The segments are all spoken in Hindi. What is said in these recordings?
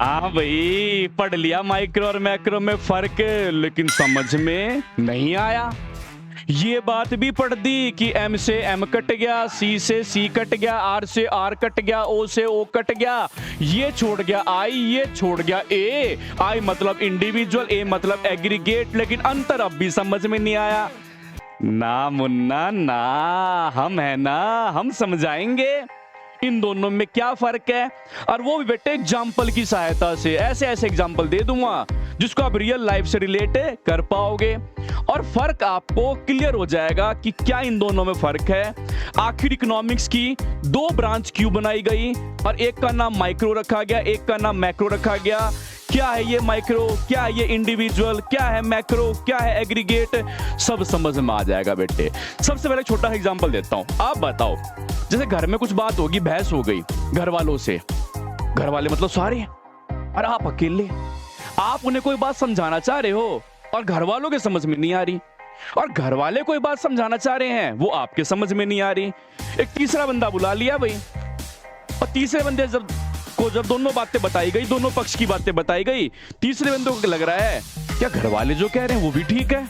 हाँ भाई, पढ़ लिया माइक्रो और मैक्रो में फर्क, लेकिन समझ में नहीं आया। ये बात भी पढ़ दी कि एम से एम कट गया, सी से सी कट गया, आर से आर कट गया, ओ से ओ कट गया, ये छोड़ गया आई, ये छोड़ गया ए। आई मतलब इंडिविजुअल, ए मतलब एग्रीगेट, लेकिन अंतर अब भी समझ में नहीं आया। ना मुन्ना ना, हम है ना, हम समझाएंगे इन दोनों में क्या फर्क है। और वो भी बेटे एग्जाम्पल की सहायता से, ऐसे ऐसे एग्जाम्पल दे दूंगा जिसको आप रियल लाइफ से रिलेट कर पाओगे और फर्क आपको क्लियर हो जाएगा कि क्या इन दोनों में फर्क है। आखिर इकोनॉमिक्स की दो ब्रांच क्यों बनाई गई और एक का नाम माइक्रो रखा गया, एक का नाम मैक्रो रखा गया। क्या है ये माइक्रो, क्या है ये इंडिविजुअल, क्या है मैक्रो, क्या है एग्रीगेट, सब समझ में आ जाएगा बेटे। सबसे पहले छोटा सा एग्जांपल देता हूं। आप बताओ, जैसे घर में कुछ बात होगी, बहस हो गई घर वालों से, घर वाले मतलब सारे, और आप अकेले, आप उन्हें कोई बात समझाना चाह रहे हो और घर वालों के समझ में नहीं आ रही, और घर वाले कोई बात समझाना चाह रहे हैं वो आपके समझ में नहीं आ रही। एक तीसरा बंदा बुला लिया भाई, और तीसरे बंदे जब दोनों बातें बताई गई, दोनों पक्ष की बातें बताई गई, तीसरे बंदे को लग रहा है क्या घर वाले जो कह रहे हैं वो भी ठीक है,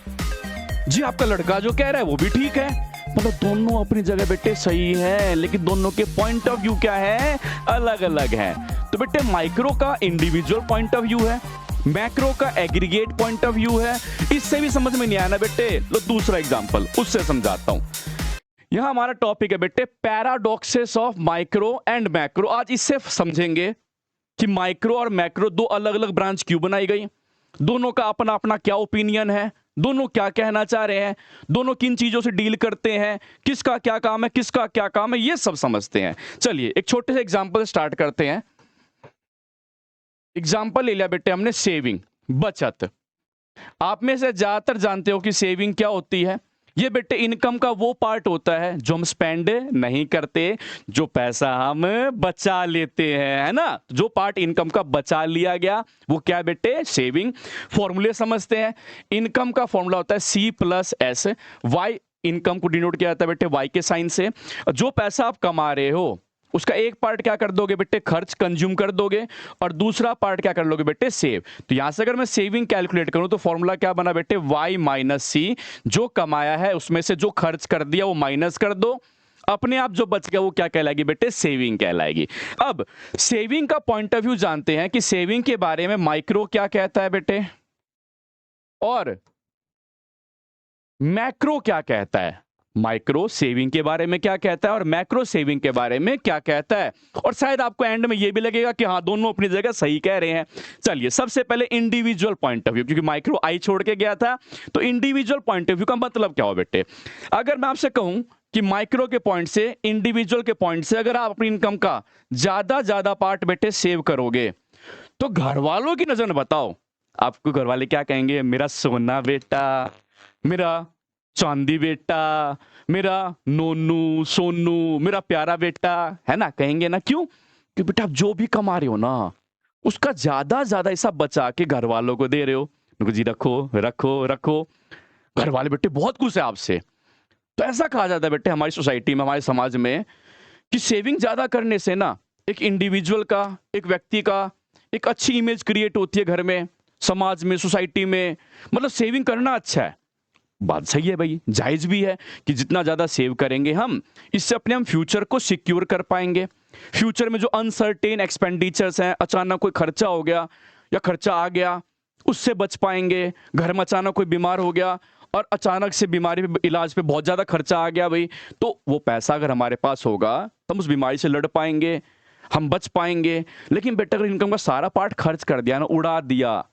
जी आपका लड़का जो कह रहा है वो भी ठीक है, मतलब दोनों अपनी जगह बेटे सही है, लेकिन दोनों के पॉइंट ऑफ व्यू क्या है, अलग अलग है। तो बेटे माइक्रो का इंडिविजुअल पॉइंट ऑफ व्यू है, मैक्रो का एग्रीगेट पॉइंट ऑफ व्यू है। इससे भी समझ में नहीं आया ना बेटे, लो दूसरा एग्जांपल उससे समझाता हूं। यहां हमारा टॉपिक है बेटे paradoxes of micro and macro. आज इससे समझेंगे कि माइक्रो और मैक्रो दो अलग अलग ब्रांच क्यों बनाई गई, दोनों का अपना अपना क्या ओपिनियन है, दोनों क्या कहना चाह रहे हैं, दोनों किन चीजों से डील करते हैं, किसका क्या काम है, किसका क्या काम है, ये सब समझते हैं। चलिए एक छोटे से एग्जांपल स्टार्ट करते हैं। एग्जांपल ले लिया बेटे हमने सेविंग, बचत। आप में से ज्यादातर जानते हो कि सेविंग क्या होती है। ये बेटे इनकम का वो पार्ट होता है जो हम स्पेंड नहीं करते, जो पैसा हम बचा लेते हैं, है ना। जो पार्ट इनकम का बचा लिया गया वो क्या है बेटे, सेविंग। फॉर्मूले समझते हैं। इनकम का फॉर्मूला होता है C+S। वाई इनकम को डिनोट किया जाता है बेटे वाई के साइन से। जो पैसा आप कमा रहे हो उसका एक पार्ट क्या कर दोगे बेटे, खर्च कंज्यूम कर दोगे, और दूसरा पार्ट क्या कर लोगे बेटे, सेव। तो यहां से अगर मैं सेविंग कैलकुलेट करूं तो फॉर्मूला क्या बना बेटे, y माइनस सी। जो कमाया है उसमें से जो खर्च कर दिया वो माइनस कर दो, अपने आप जो बच गया वो क्या कहलाएगी बेटे, सेविंग कहलाएगी। अब सेविंग का पॉइंट ऑफ व्यू जानते हैं कि सेविंग के बारे में माइक्रो क्या कहता है बेटे और मैक्रो क्या कहता है। माइक्रो सेविंग के बारे में क्या कहता है और मैक्रो सेविंग के बारे में क्या कहता है। और शायद आपको एंड में यह भी लगेगा कि हाँ दोनों अपनी जगह सही कह रहे हैं। चलिए सबसे पहले इंडिविजुअल पॉइंट ऑफ व्यू, क्योंकि माइक्रो आई छोड़ के गया था, तो इंडिविजुअल पॉइंट ऑफ व्यू का मतलब क्या हो बेटे। अगर मैं आपसे कहूं कि माइक्रो के पॉइंट से, इंडिविजुअल के पॉइंट से अगर आप अपनी इनकम का ज्यादा पार्ट बेटे सेव करोगे तो घर वालों की नजर में बताओ आपको घर वाले क्या कहेंगे, मेरा सोना बेटा, मेरा चांदी बेटा, मेरा नोनू सोनू, मेरा प्यारा बेटा, है ना, कहेंगे ना। क्यों? कि बेटा आप जो भी कमा रहे हो ना उसका ज्यादा ऐसा बचा के घर वालों को दे रहे हो। जी रखो रखो रखो, घर वाले बेटे बहुत खुश है आपसे। तो ऐसा कहा जाता है बेटे हमारी सोसाइटी में, हमारे समाज में, कि सेविंग ज्यादा करने से ना एक इंडिविजुअल का, एक व्यक्ति का एक अच्छी इमेज क्रिएट होती है घर में, समाज में, सोसाइटी में। मतलब सेविंग करना अच्छा है, बात सही है भाई, जायज भी है कि जितना ज्यादा सेव करेंगे हम, इससे अपने हम फ्यूचर को सिक्योर कर पाएंगे। फ्यूचर में जो अनसर्टेन एक्सपेंडिचर्स हैं, अचानक कोई खर्चा हो गया या खर्चा आ गया, उससे बच पाएंगे। घर में अचानक कोई बीमार हो गया और अचानक से बीमारी पे, इलाज पे बहुत ज्यादा खर्चा आ गया भाई, तो वो पैसा अगर हमारे पास होगा तो हम उस बीमारी से लड़ पाएंगे, हम बच पाएंगे। लेकिन बेटा अगर इनकम का सारा पार्ट खर्च कर दिया ना, उड़ा दिया,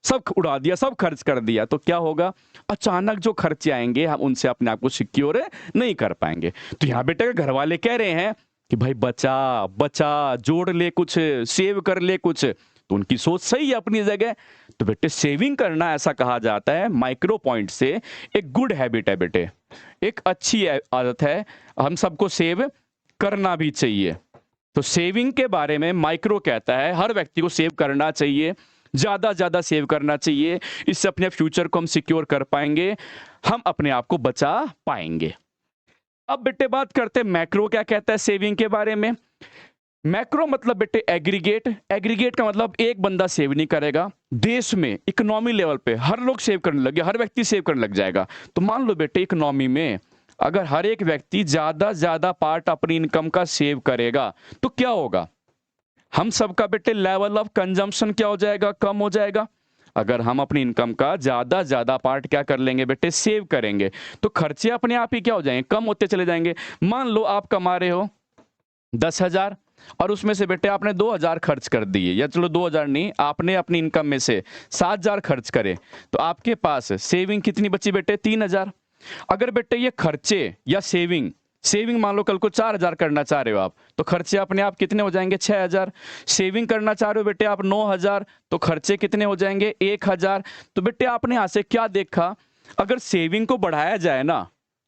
सब उड़ा दिया, सब खर्च कर दिया, तो क्या होगा, अचानक जो खर्चे आएंगे हम उनसे अपने आप को सिक्योर नहीं कर पाएंगे। तो यहां बेटे घर वाले कह रहे हैं कि भाई बचा बचा, जोड़ ले कुछ, सेव कर ले कुछ, तो उनकी सोच सही है अपनी जगह। तो बेटे सेविंग करना, ऐसा कहा जाता है माइक्रो पॉइंट से, एक गुड हैबिट है बेटे, एक अच्छी आदत है, हम सबको सेव करना भी चाहिए। तो सेविंग के बारे में माइक्रो कहता है हर व्यक्ति को सेव करना चाहिए, ज्यादा सेव करना चाहिए, इससे अपने फ्यूचर को हम सिक्योर कर पाएंगे, हम अपने आप को बचा पाएंगे। अब बेटे बात करते हैं मैक्रो क्या कहता है सेविंग के बारे में। मैक्रो मतलब बेटे एग्रीगेट, एग्रीगेट का मतलब एक बंदा सेव नहीं करेगा, देश में इकोनॉमी लेवल पे हर लोग सेव करने लगे, हर व्यक्ति सेव करने लग जाएगा। तो मान लो बेटे इकोनॉमी में अगर हर एक व्यक्ति ज्यादा ज्यादा पार्ट अपनी इनकम का सेव करेगा तो क्या होगा, हम सबका बेटे लेवल ऑफ कंजम्पशन क्या हो जाएगा, कम हो जाएगा। अगर हम अपनी इनकम का ज्यादा ज्यादा पार्ट क्या कर लेंगे बेटे, सेव करेंगे, तो खर्चे अपने आप ही क्या हो जाएंगे, कम होते चले जाएंगे। मान लो आप कमा रहे हो 10,000 और उसमें से बेटे आपने 2,000 खर्च कर दिए, या चलो 2,000 नहीं, आपने अपनी इनकम में से 7,000 खर्च करे, तो आपके पास सेविंग कितनी बची बेटे, 3,000। अगर बेटे ये खर्चे या सेविंग, सेविंग मान लो कल को 4,000 करना चाह रहे हो आप, तो खर्चे अपने आप कितने हो जाएंगे, 6,000। सेविंग करना चाह रहे हो बेटे आप 9,000, तो खर्चे कितने हो जाएंगे, 1,000। तो बेटे आपने यहां से क्या देखा, अगर सेविंग को बढ़ाया जाए ना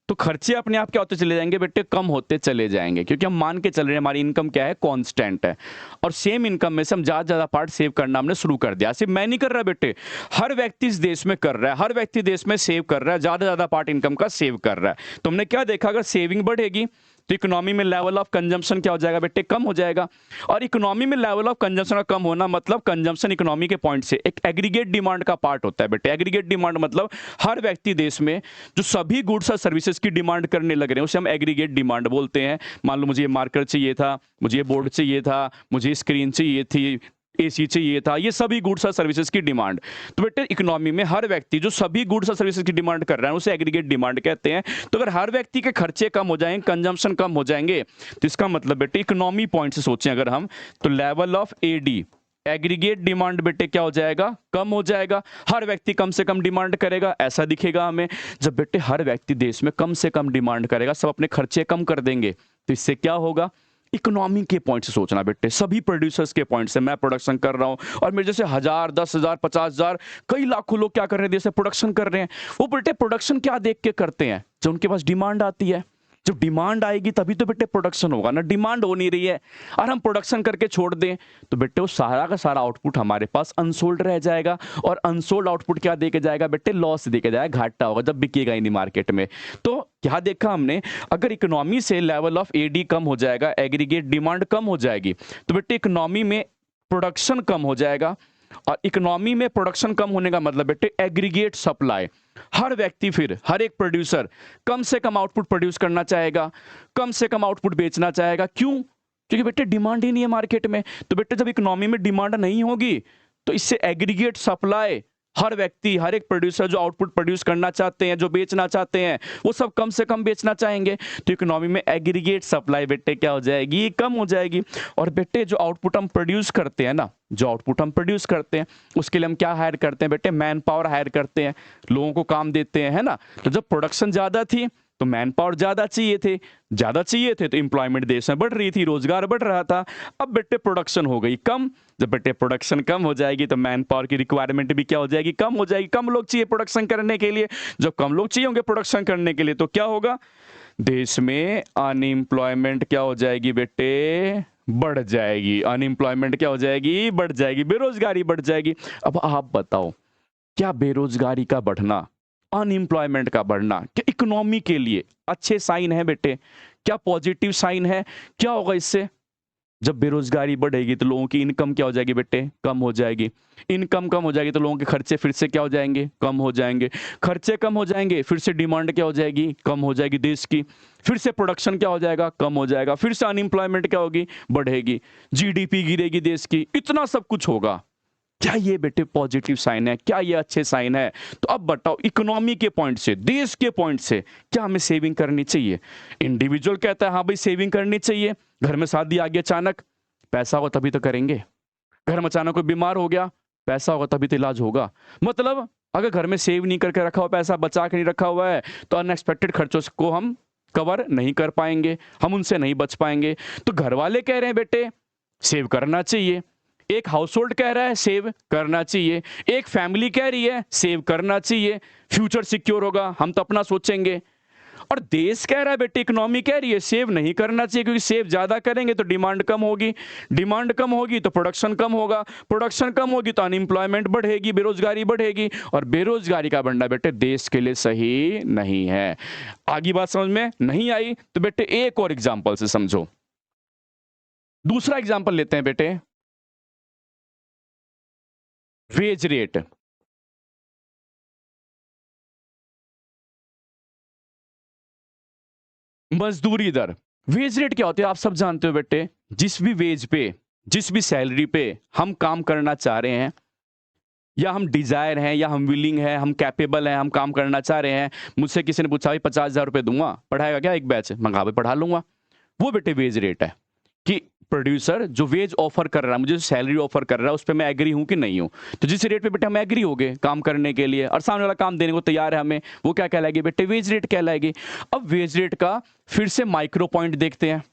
तो खर्चे अपने आप क्या होते चले जाएंगे बेटे, कम होते चले जाएंगे, क्योंकि हम मान के चल रहे हैं हमारी इनकम क्या है, कांस्टेंट है। और सेम इनकम में से हम ज्यादा ज्यादा पार्ट सेव करना हमने शुरू कर दिया। सिर्फ मैं नहीं कर रहा बेटे, हर व्यक्ति इस देश में कर रहा है, हर व्यक्ति देश में सेव कर रहा है, ज्यादा ज्यादा पार्ट इनकम का सेव कर रहा है। तो हमने क्या देखा, अगर सेविंग बढ़ेगी तो इकोनॉमी में लेवल ऑफ कंजम्पशन क्या हो जाएगा बेटे, कम हो जाएगा। और इकोनॉमी में लेवल ऑफ कंजम्पशन का कम होना मतलब कंजम्पशन इकोनॉमी के पॉइंट से एक एग्रीगेट डिमांड का पार्ट होता है बेटे। एग्रीगेट डिमांड मतलब हर व्यक्ति देश में जो सभी गुड्स और सर्विसेज की डिमांड करने लग रहे हैं उसे हम एग्रीगेट डिमांड बोलते हैं। मान लो मुझे ये मार्कर चाहिए था, मुझे ये बोर्ड चाहिए था, मुझे स्क्रीन चाहिए थी, एसी चाहिए था, ये सभी गुड्स और सर्विसेज की डिमांड। तो बेटे इकोनॉमी में हर व्यक्ति जो सभी गुड्स और सर्विसेज की डिमांड कर रहा है उसे एग्रीगेट डिमांड कहते हैं। तो अगर हर व्यक्ति के खर्चे कम हो जाएंगे, कंजम्पशन कम हो जाएंगे, तो इसका मतलब बेटे इकोनॉमी पॉइंट से सोचें अगर हम, तो level of AD, aggregate demand बेटे क्या हो जाएगा, कम हो जाएगा। हर व्यक्ति कम से कम डिमांड करेगा, ऐसा दिखेगा हमें। जब बेटे हर व्यक्ति देश में कम से कम डिमांड करेगा, सब अपने खर्चे कम कर देंगे, तो इससे क्या होगा, इकोनॉमी के पॉइंट से सोचना बेटे, सभी प्रोड्यूसर्स के पॉइंट से। मैं प्रोडक्शन कर रहा हूं और मेरे जैसे 1,000, 10,000, 50,000, कई लाखों लोग क्या कर रहे हैं, जैसे प्रोडक्शन कर रहे हैं। वो बेटे प्रोडक्शन क्या देख के करते हैं, जब उनके पास डिमांड आती है। जब डिमांड आएगी तभी तो बेटे प्रोडक्शन होगा ना, डिमांड हो नहीं रही है और हम प्रोडक्शन करके छोड़ दें तो बेटे वो सारा का सारा आउटपुट हमारे पास अनसोल्ड रह जाएगा। और अनसोल्ड आउटपुट क्या देके जाएगा बेटे, लॉस देके जाएगा, घाटा होगा जब बिकेगा ही नहीं मार्केट में। तो क्या देखा हमने, अगर इकोनॉमी से लेवल ऑफ एडी कम हो जाएगा, एग्रीगेट डिमांड कम हो जाएगी, तो बेटे इकोनॉमी में प्रोडक्शन कम हो जाएगा। और इकोनॉमी में प्रोडक्शन कम होने का मतलब बेटे एग्रीगेट सप्लाई, हर व्यक्ति फिर हर एक प्रोड्यूसर कम से कम आउटपुट प्रोड्यूस करना चाहेगा, कम से कम आउटपुट बेचना चाहेगा। क्यों, क्योंकि बेटे डिमांड ही नहीं है मार्केट में। तो बेटे जब इकोनॉमी में डिमांड नहीं होगी तो इससे एग्रीगेट सप्लाई, हर व्यक्ति हर एक प्रोड्यूसर जो आउटपुट प्रोड्यूस करना चाहते हैं, जो बेचना चाहते हैं, वो सब कम से कम बेचना चाहेंगे। तो इकोनॉमी में एग्रीगेट सप्लाई बेटे क्या हो जाएगी, कम हो जाएगी। और बेटे जो आउटपुट हम प्रोड्यूस करते हैं ना, जो आउटपुट हम प्रोड्यूस करते हैं उसके लिए हम क्या हायर करते हैं बेटे, मैन पावर हायर करते हैं, लोगों को काम देते हैं, है ना। तो जब प्रोडक्शन ज्यादा थी तो मैन पावर ज्यादा चाहिए थे तो इंप्लॉयमेंट देश में बढ़ रही थी, रोजगार बढ़ रहा था। अब बेटे प्रोडक्शन हो गई कम, जब बेटे प्रोडक्शन कम हो जाएगी तो मैन पावर की रिक्वायरमेंट भी क्या हो जाएगी, कम हो जाएगी। कम लोग चाहिए प्रोडक्शन करने के लिए, जब कम लोग चाहिए होंगे प्रोडक्शन करने के लिए तो क्या होगा, देश में अनएम्प्लॉयमेंट क्या हो जाएगी बेटे, बढ़ जाएगी। अनएम्प्लॉयमेंट क्या हो जाएगी, बढ़ जाएगी, बेरोजगारी बढ़ जाएगी। अब आप बताओ, क्या बेरोजगारी का बढ़ना, अनएम्प्लॉयमेंट का बढ़ना क्या इकोनॉमी के लिए अच्छे साइन है बेटे, क्या पॉजिटिव साइन है? क्या होगा इससे, जब बेरोजगारी बढ़ेगी तो लोगों की इनकम क्या हो जाएगी बेटे, कम हो जाएगी। इनकम कम हो जाएगी तो लोगों के खर्चे फिर से क्या हो जाएंगे, कम हो जाएंगे। खर्चे कम हो जाएंगे, फिर से डिमांड क्या हो जाएगी, कम हो जाएगी देश की। फिर से प्रोडक्शन क्या हो जाएगा, कम हो जाएगा। फिर से अनएम्प्लॉयमेंट क्या होगी, बढ़ेगी। जीडीपी गिरेगी देश की, इतना सब कुछ होगा। क्या ये बेटे पॉजिटिव साइन है, क्या ये अच्छे साइन है? तो अब बताओ, इकोनॉमी के पॉइंट से, देश के पॉइंट से क्या हमें सेविंग करनी चाहिए? इंडिविजुअल कहता है हाँ भाई सेविंग करनी चाहिए, घर में शादी आ गई अचानक, पैसा होगा तभी तो करेंगे। घर में अचानक कोई बीमार हो गया, पैसा होगा तभी तो इलाज होगा। मतलब अगर घर में सेव नहीं करके रखा हुआ, पैसा बचा के नहीं रखा हुआ है, तो अनएक्सपेक्टेड खर्चों को हम कवर नहीं कर पाएंगे, हम उनसे नहीं बच पाएंगे। तो घर वाले कह रहे हैं बेटे सेव करना चाहिए, एक हाउस होल्ड कह रहा है सेव करना चाहिए, एक फैमिली कह रही है सेव करना चाहिए, फ्यूचर सिक्योर होगा, हम तो अपना सोचेंगे। और देश कह रहा है बेटे, इकोनॉमी कह रही है सेव नहीं करना चाहिए, क्योंकि सेव ज्यादा करेंगे तो डिमांड कम होगी, डिमांड कम होगी तो प्रोडक्शन कम होगा, प्रोडक्शन कम होगी तो अनएम्प्लॉयमेंट बढ़ेगी, बेरोजगारी बढ़ेगी। और बेरोजगारी का बढ़ना बेटे देश के लिए सही नहीं है। आगे बात समझ में नहीं आई तो बेटे एक और एग्जाम्पल से समझो। दूसरा एग्जांपल लेते हैं बेटे, वेज रेट। मजदूरी दर। वेज रेट क्या होती है आप सब जानते हो बेटे, जिस भी वेज पे, जिस भी सैलरी पे हम काम करना चाह रहे हैं, या हम डिजायर हैं, या हम विलिंग है, हम कैपेबल हैं, हम काम करना चाह रहे हैं। मुझसे किसी ने पूछा भाई 50,000 रुपये दूंगा, पढ़ाएगा क्या एक बैच? मंगा भाई पढ़ा लूंगा। वो बेटे वेज रेट है कि प्रोड्यूसर जो वेज ऑफर कर रहा है, मुझे जो सैलरी ऑफर कर रहा है, उस पर मैं एग्री हूं कि नहीं हूं। तो जिस रेट पे बेटे हम एग्री हो गए काम करने के लिए, और सामने वाला काम देने को तैयार है हमें, वो क्या कहलाएगी बेटे? वेज रेट कहलाएगी। अब वेज रेट का फिर से माइक्रो पॉइंट देखते हैं।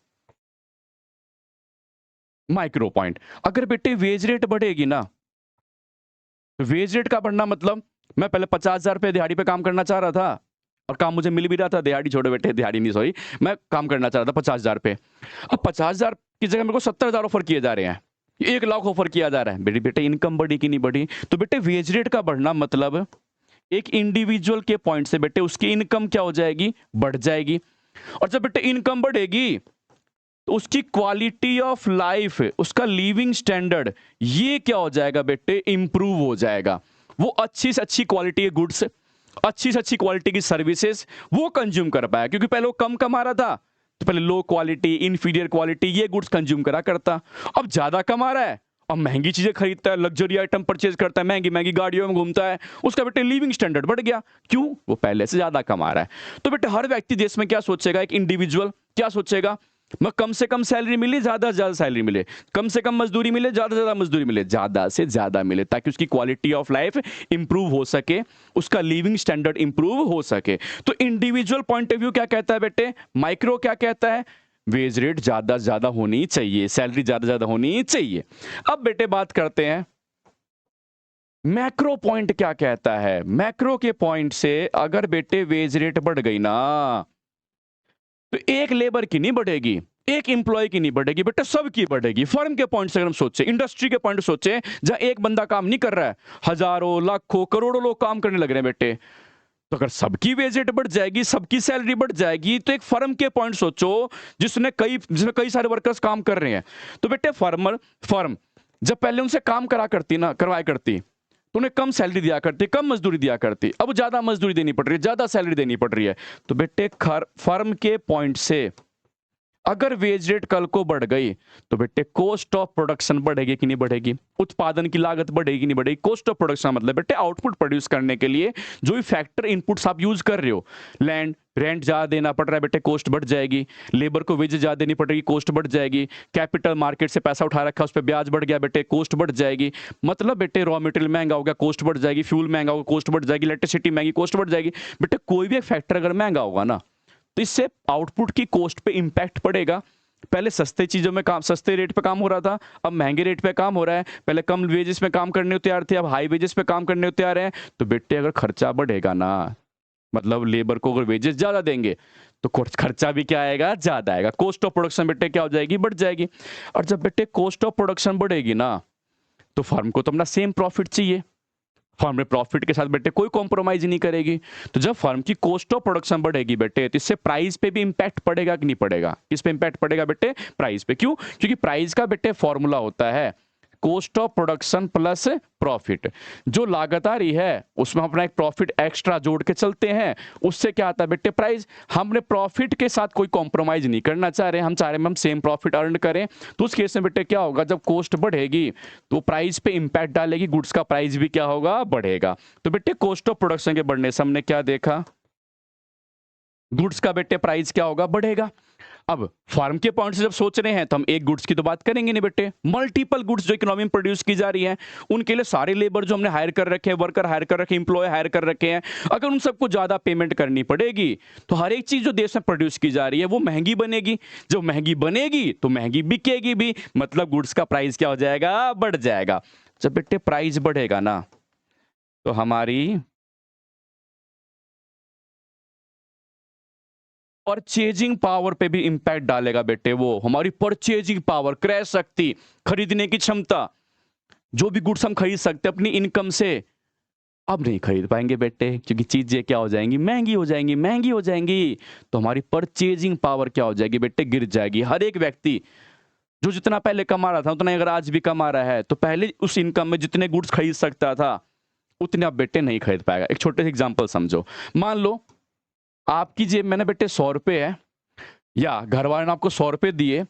माइक्रो पॉइंट, अगर बेटे वेज रेट बढ़ेगी ना, वेज रेट का बढ़ना मतलब मैं पहले 50,000 रुपये दिहाड़ी पे काम करना चाह रहा था, और काम मुझे मिल भी रहा था, दिहाड़ी छोड़ो बेटे, दिहाड़ी नहीं सॉरी, मैं काम करना चाह रहा था 50,000 पे। अब 50,000 की जगह मेरे को 70,000 ऑफर किए जा रहे हैं, 1 लाख ऑफर किया जा रहा है। बेटे बेटे इनकम बढ़ी कि नहीं बढ़ी? तो बेटे वेज रेट का बढ़ना मतलब एक इंडिविजुअल के पॉइंट से बेटे उसकी इनकम क्या हो जाएगी? बढ़ जाएगी। और जब बेटे इनकम बढ़ेगी तो उसकी क्वालिटी ऑफ लाइफ, उसका लिविंग स्टैंडर्ड, ये क्या हो जाएगा बेटे? इंप्रूव हो जाएगा। वो अच्छी से अच्छी क्वालिटी के गुड्स, अच्छी से अच्छी क्वालिटी की सर्विसेज वो कंज्यूम कर पाया, क्योंकि पहले वो कम कमा रहा था तो पहले लो क्वालिटी, इंफीरियर क्वालिटी ये गुड्स कंज्यूम करा करता। अब ज्यादा कमा रहा है, अब महंगी चीजें खरीदता है, लग्जरी आइटम परचेज करता है, महंगी महंगी गाड़ियों में घूमता है, उसका बेटे लिविंग स्टैंडर्ड बढ़ गया। क्यों? वो पहले से ज्यादा कमा रहा है। तो बेटे हर व्यक्ति देश में क्या सोचेगा? एक इंडिविजुअल क्या सोचेगा? मैं कम से कम सैलरी मिले, ज्यादा से ज्यादा सैलरी मिले, कम से कम मजदूरी मिले, ज्यादा से ज्यादा मजदूरी मिले, ज्यादा से ज्यादा मिले, ताकि उसकी क्वालिटी ऑफ लाइफ इंप्रूव हो सके, उसका लिविंग स्टैंडर्ड इंप्रूव हो सके। तो इंडिविजुअल पॉइंट ऑफ व्यू क्या कहता है बेटे? माइक्रो क्या कहता है? वेज रेट ज्यादा से ज्यादा होनी चाहिए, सैलरी ज्यादा से ज्यादा होनी चाहिए। अब बेटे बात करते हैं मैक्रो पॉइंट क्या कहता है। मैक्रो के पॉइंट से अगर बेटे वेज रेट बढ़ गई ना, तो एक लेबर की नहीं बढ़ेगी, एक एम्प्लॉय की नहीं बढ़ेगी बेटा, सबकी बढ़ेगी। फर्म के पॉइंट से अगर हम सोचे, इंडस्ट्री के पॉइंट से सोचे, जहां एक बंदा काम नहीं कर रहा है, हजारों लाखों करोड़ों लोग काम करने लग रहे हैं बेटे, तो अगर सबकी वेज रेट बढ़ जाएगी, सबकी सैलरी बढ़ जाएगी, तो एक फर्म के पॉइंट सोचो जिसमें कई सारे वर्कर्स काम कर रहे हैं। तो बेटे फर्म जब पहले उनसे काम करवाया करती, तो उन्हें कम सैलरी दिया करती, कम मजदूरी दिया करती, अब ज्यादा मजदूरी देनी पड़ रही है, ज्यादा सैलरी देनी पड़ रही है। तो बेटे फर्म के पॉइंट से अगर वेज रेट कल को बढ़ गई, तो बेटे कॉस्ट ऑफ प्रोडक्शन बढ़ेगी कि नहीं बढ़ेगी? उत्पादन की लागत बढ़ेगी कि नहीं बढ़ेगी? कॉस्ट ऑफ प्रोडक्शन मतलब बेटे आउटपुट प्रोड्यूस करने के लिए जो भी फैक्टर इनपुट्स आप यूज कर रहे हो, लैंड रेंट ज्यादा देना पड़ रहा है बेटे, कॉस्ट बढ़ जाएगी। लेबर को वेजेस ज्यादा देनी पड़ेगी, कॉस्ट बढ़ जाएगी। कैपिटल मार्केट से पैसा उठा रखा, उस पर ब्याज बढ़ गया बेटे, कॉस्ट बढ़ जाएगी। मतलब बेटे रॉ मटेरियल महंगा हो गया, कॉस्ट बढ़ जाएगी। फ्यूल महंगा होगा, कॉस्ट बढ़ जाएगी। इलेक्ट्रिसिटी महंगी, कॉस्ट बढ़ जाएगी। बेटे कोई भी एक फैक्टर अगर महंगा होगा ना, तो इससे आउटपुट की कॉस्ट पे इंपैक्ट पड़ेगा। पहले सस्ते चीजों में काम, सस्ते रेट पे काम हो रहा था, अब महंगे रेट पे काम हो रहा है। पहले कम वेजेस में काम करने को तैयार थे, अब हाई वेजेस पे काम करने को तैयार हैं। तो बेटे अगर खर्चा बढ़ेगा ना, मतलब लेबर को अगर वेजेस ज्यादा देंगे, तो खर्चा भी क्या आएगा? ज्यादा आएगा। कॉस्ट ऑफ प्रोडक्शन बेटे क्या हो जाएगी? बढ़ जाएगी। और जब बेटे कॉस्ट ऑफ प्रोडक्शन बढ़ेगी ना, तो फर्म को तो अपना सेम प्रॉफिट चाहिए, फर्म में प्रॉफिट के साथ बेटे कोई कॉम्प्रोमाइज नहीं करेगी। तो जब फर्म की कॉस्ट ऑफ प्रोडक्शन बढ़ेगी बेटे, तो इससे प्राइस पे भी इंपैक्ट पड़ेगा कि नहीं पड़ेगा? किस पे इंपैक्ट पड़ेगा बेटे? प्राइस पे। क्यों? क्योंकि प्राइस का बेटे फॉर्मूला होता है cost of production plus profit. जो लागत आ रही है उसमें हम अपना एक प्रॉफिट एक्स्ट्रा जोड़ के चलते हैं, उससे क्या आता है बेटे? प्राइस। हमने प्रॉफिट के साथ कोई कॉम्प्रोमाइज नहीं करना चाह रहे, हम चाह रहे हैं हम सेम प्रॉफिट अर्न करें। तो उस केस में बेटे क्या होगा? जब कॉस्ट बढ़ेगी तो प्राइस पे इंपैक्ट डालेगी, गुड्स का प्राइस भी क्या होगा? बढ़ेगा। तो बेटे कॉस्ट ऑफ प्रोडक्शन के बढ़ने से हमने क्या देखा? गुड्स का बेटे प्राइस क्या होगा? बढ़ेगा। अब फार्म के पॉइंट से जब सोच रहे हैं, तो हम एक गुड्स की तो बात करेंगे नहीं बेटे, मल्टीपल गुड्स जो इकोनॉमी में प्रोड्यूस की जा रही हैं, उनके लिए सारे लेबर जो हमने हायर कर रखे हैं, वर्कर हायर कर रखे हैं, एम्प्लॉय हायर कर रखे हैं, अगर उन सबको ज्यादा पेमेंट करनी पड़ेगी, तो हर एक चीज जो देश में प्रोड्यूस की जा रही है वो महंगी बनेगी। जब महंगी बनेगी तो महंगी बिकेगी भी, मतलब गुड्स का प्राइस क्या हो जाएगा? बढ़ जाएगा। जब बेटे प्राइस बढ़ेगा ना, तो हमारी परचेजिंग पावर पे भी इंपैक्ट डालेगा बेटे। वो हमारी परचेजिंग पावर, क्रय शक्ति, खरीदने की क्षमता, जो भी गुड्स हम खरीद सकते हैं अपनी इनकम से, अब नहीं खरीद पाएंगे बेटे, क्योंकि चीजें क्या हो जाएंगी? महंगी हो जाएंगी, महंगी हो जाएंगी। तो हमारी परचेजिंग पावर क्या हो जाएगी बेटे? गिर जाएगी। हर एक व्यक्ति जो जितना पहले कमा रहा था उतना ही अगर आज भी कमा रहा है तो पहले उस इनकम में जितने गुड्स खरीद सकता था उतने आप बेटे नहीं खरीद पाएगा। एक छोटे से एग्जांपल समझो, मान लो आपकी जेब में ना बेटे 100 रुपए है, या घर वालों ने आपको 100 रुपए दिए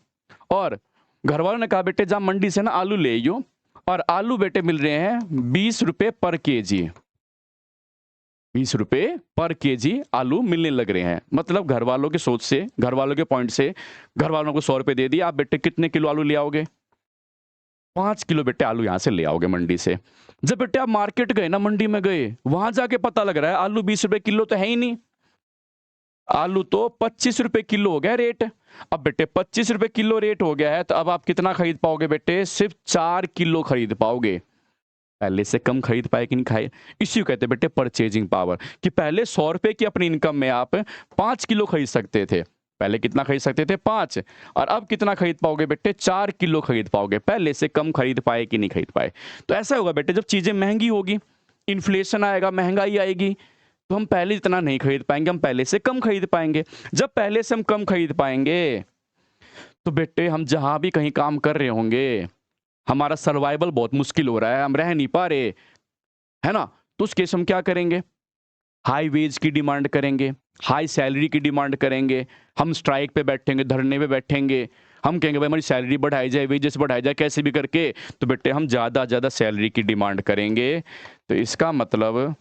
और घर वालों ने कहा बेटे जा मंडी से ना आलू ले आइयो, और आलू बेटे मिल रहे हैं 20 रुपए पर केजी। 20 रुपए पर केजी आलू मिलने लग रहे हैं। मतलब घर वालों की सोच से, घर वालों के पॉइंट से, घर वालों को 100 रुपए दे दिए, आप बेटे कितने किलो आलू ले आओगे? 5 किलो बेटे आलू यहां से ले आओगे मंडी से। जब बेटे आप मार्केट गए ना, मंडी में गए, वहां जाके पता लग रहा है आलू 20 रुपए किलो तो है ही नहीं, आलू तो 25 रुपए किलो हो गया रेट। अब बेटे 25 रुपए किलो रेट हो गया है तो अब आप कितना खरीद पाओगे बेटे? सिर्फ 4 किलो खरीद पाओगे। पहले से कम खरीद पाए कि नहीं खाए? इसी को कहते हैं बेटे परचेजिंग पावर, कि पहले 100 रुपए की अपनी इनकम में आप 5 किलो खरीद सकते थे। पहले कितना खरीद सकते थे? 5। और अब कितना खरीद पाओगे बेटे? 4 किलो खरीद पाओगे। पहले से कम खरीद पाए कि नहीं खरीद पाए? तो ऐसा होगा बेटे, जब चीजें महंगी होगी, इन्फ्लेशन आएगा, महंगाई आएगी, तो हम पहले जितना नहीं खरीद पाएंगे, हम पहले से कम खरीद पाएंगे। जब पहले से हम कम खरीद पाएंगे तो बेटे हम जहां भी कहीं काम कर रहे होंगे, हमारा सर्वाइवल बहुत मुश्किल हो रहा है, हम रह नहीं पा रहे, है ना? तो उस केस हम क्या करेंगे? हाई वेज की डिमांड करेंगे, हाई सैलरी की डिमांड करेंगे, हम स्ट्राइक पे बैठेंगे, धरने पे बैठेंगे, हम कहेंगे भाई हमारी सैलरी बढ़ाई जाए, वेजेस बढ़ाई जाए, कैसे भी करके। तो बेटे हम ज़्यादा सैलरी की डिमांड करेंगे। तो इसका मतलब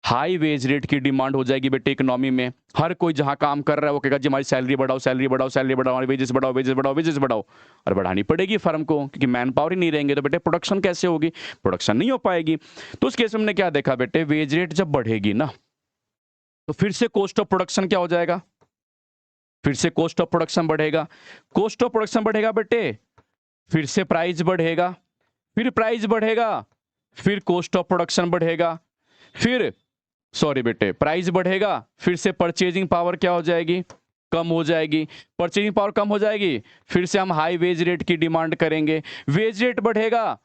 हाई वेज रेट की डिमांड हो जाएगी बेटे इकोनॉमी में। हर कोई जहां काम कर रहा है वो कहेगा जी हमारी सैलरी बढ़ाओ, सैलरी बढ़ाओ, सैलरी बढ़ाओ, हमारी वेजेस बढ़ाओ, वेजेस बढ़ाओ, वेजेस बढ़ाओ। और बढ़ानी पड़ेगी फर्म को, क्योंकि मैन पावर ही नहीं रहेंगे तो बेटे प्रोडक्शन कैसे होगी? प्रोडक्शन नहीं हो पाएगी। तो उस केस में हमने क्या देखा बेटे, वेज रेट जब बढ़ेगी ना तो फिर से कॉस्ट ऑफ प्रोडक्शन क्या हो जाएगा? फिर से कॉस्ट ऑफ प्रोडक्शन बढ़ेगा। कॉस्ट ऑफ प्रोडक्शन बढ़ेगा बेटे, फिर से प्राइस बढ़ेगा, फिर प्राइस बढ़ेगा, फिर कॉस्ट ऑफ प्रोडक्शन बढ़ेगा, फिर सॉरी बेटे प्राइस बढ़ेगा, फिर से परचेजिंग पावर क्या हो जाएगी? कम हो जाएगी। परचेजिंग पावर कम हो जाएगी, फिर से हम हाई वेज रेट की डिमांड करेंगे, वेज रेट बढ़ेगा,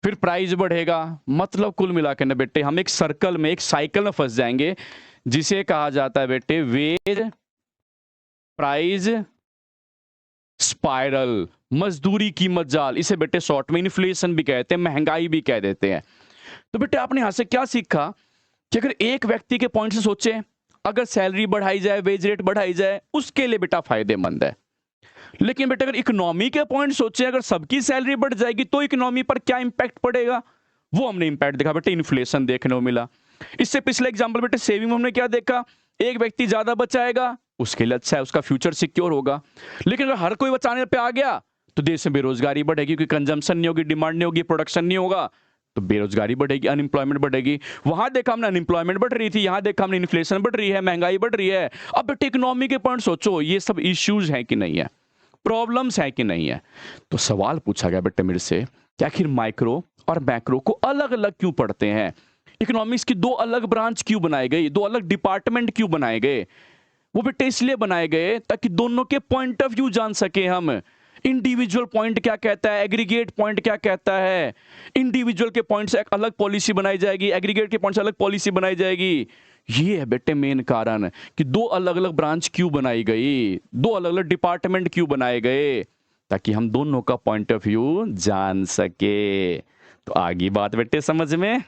फिर प्राइस बढ़ेगा। मतलब कुल मिलाकर ना बेटे हम एक सर्कल में, एक साइकिल में फंस जाएंगे, जिसे कहा जाता है बेटे वेज प्राइस स्पाइरल, मजदूरी कीमत जाल। इसे बेटे शॉर्ट में इन्फ्लेशन भी कहते हैं, महंगाई भी कह देते हैं। तो बेटे आपने यहां से क्या सीखा कि अगर एक व्यक्ति के पॉइंट से सोचे, अगर सैलरी बढ़ाई जाए, वेज रेट बढ़ाई जाए, उसके लिए बेटा फायदेमंद है। लेकिन बेटा अगर इकोनॉमी के पॉइंट सोचे, अगर सबकी सैलरी बढ़ जाएगी तो इकोनॉमी पर क्या इंपैक्ट पड़ेगा, वो हमने इंपैक्ट देखा बेटे, इन्फ्लेशन देखने को मिला। इससे पिछले एग्जांपल बेटे सेविंग में हमने क्या देखा, एक व्यक्ति ज्यादा बचाएगा उसके लिए अच्छा है, उसका फ्यूचर सिक्योर होगा। लेकिन अगर हर कोई बचाने पे आ गया तो देश में बेरोजगारी बढ़ेगी, क्योंकि कंजम्पशन नहीं होगी, डिमांड नहीं होगी, प्रोडक्शन नहीं होगा, तो बेरोजगारी बढ़ेगी, अनएम्प्लॉयमेंट बढ़ेगी। वहां देखा हमने अनएम्प्लॉयमेंट बढ़ रही थी, यहां देखा हमने इन्फ्लेशन बढ़ रही है, महंगाई बढ़ रही है। अब बेटे इकोनॉमी के पॉइंट सोचो, ये सब इश्यूज हैं कि नहीं है, प्रॉब्लम्स हैं कि नहीं है। तो सवाल पूछा गया बेटे मेरे से कि आखिर माइक्रो और मैक्रो को अलग अलग क्यों पढ़ते हैं? इकोनॉमिक्स की दो अलग ब्रांच क्यों बनाए गए, दो अलग डिपार्टमेंट क्यों बनाए गए? वो बेटे इसलिए बनाए गए ताकि दोनों के पॉइंट ऑफ व्यू जान सके हम। इंडिविजुअल पॉइंट क्या कहता है, एग्रीगेट पॉइंट क्या कहता है। इंडिविजुअल के पॉइंट से एक अलग पॉलिसी बनाई जाएगी, एग्रीगेट के पॉइंट से अलग पॉलिसी बनाई जाएगी। ये है बेटे मेन कारण कि दो अलग अलग ब्रांच क्यों बनाई गई, दो अलग अलग डिपार्टमेंट क्यों बनाए गए, ताकि हम दोनों का पॉइंट ऑफ व्यू जान सके। तो आगे बात बेटे समझ में